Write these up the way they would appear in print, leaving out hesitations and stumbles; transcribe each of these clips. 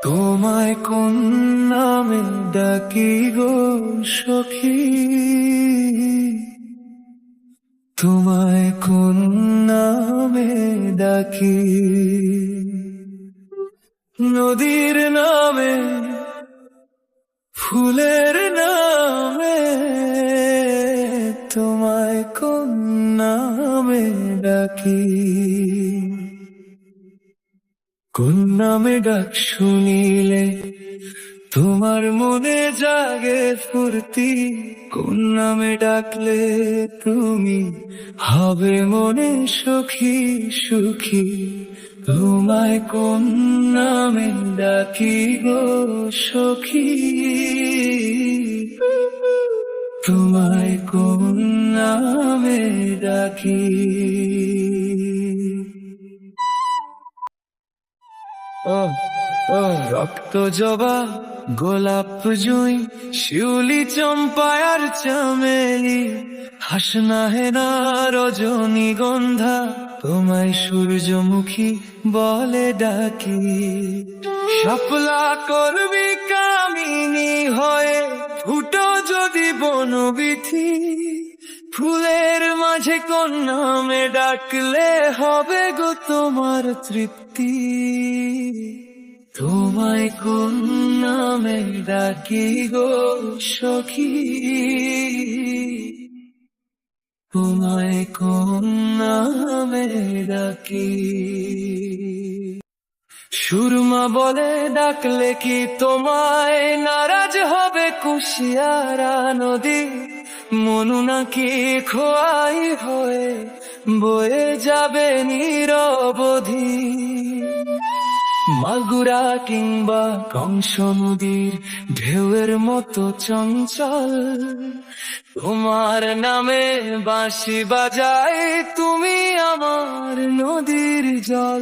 তোমায় কোন নামে ডাকি গো সখী, তোমায় কোন নামে ডাকি? নদীর নামে, ফুলের নামে, তোমায় কোন নামে ডাকি? কোন নামে ডাক শুনিলে তোমার মনে জাগে ফুর্তি? কোন নামে ডাকলে তুমি হবে মনে সুখী সুখী? তোমায় কোন নামে ডাকি গো সখী, তোমায় কোন নামে ডাকি? রক্ত জবা, গোলাপ জুঁই, শিউলি, চম্পা আর চামেলি, হাসনা হেনা রজনীগন্ধা, তোমায় সূর্যমুখী বলে ডাকি। শাপলা করবি কামিনী হয়ে ফুটো যদি বনবিথি, ফুলের মাঝে কোন নামে ডাকলে হবে গো তোমার তৃপ্তি? তোমায় কোন নামে ডাকি গো সখী, তোমায় কোন নামে ডাকি? সুরমা বলে ডাকলে কি তোমায় নারাজ হবে কুশিয়ারা নদী? মনু নাকি খোয়াই হয়ে বয়ে যাবে নিরবধি? মাগুরা কিংবা কংস নদীর ঢেউয়ের মতো চঞ্চল, তোমার নামে বাঁশি বাজায় তুমি আমার নদীর জল।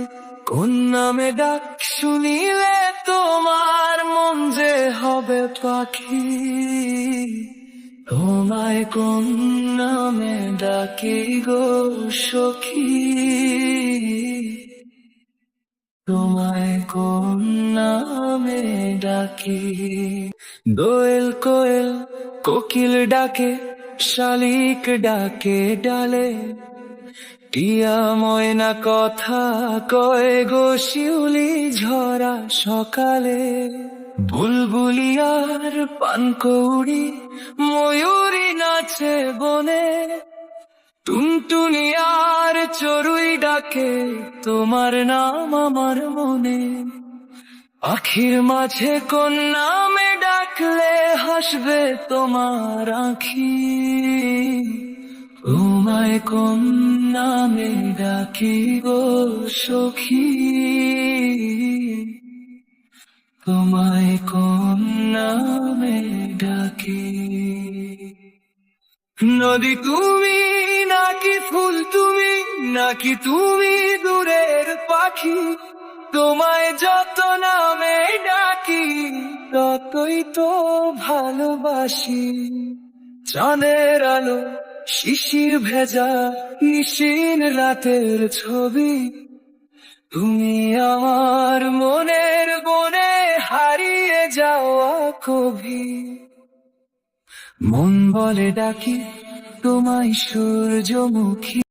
কোন নামে ডাক শুনিলে তোমার মন যে হবে পাখি? তোমায় কোন নামে ডাকি গো সখী, তোমায় কোন নামে ডাকি? দোয়েল কোয়েল কোকিল ডাকে, শালিক ডাকে ডালে, টিয়া ময়না কথা কয় গো শিউলি ঝরা সকালে। বুলবুলি আর পানকৌড়ি, ময়ূরী নাচে বনে, টুনটুনি আর চড়ুই ডাকে তোমার নাম আমার মনে। আখির মাঝে কোন নামে ডাকলে হাসবে তোমার আঁখি? তোমায় কোন নামে ডাকি গো সখী, তোমায় কোন নামে ডাকি? নদী তুমি নাকি ফুল তুমি, নাকি তুমি দূরের পাখি? তোমায় যত নামে ডাকি ততই তো ভালোবাসি। চাঁদের আলো, শিশির ভেজা নিশিন রাতের ছবি, তুমি আমার মনের বনে হারিয়ে যাওয়া কবি। মন বলে ডাকি তোমায় সূর্যমুখী।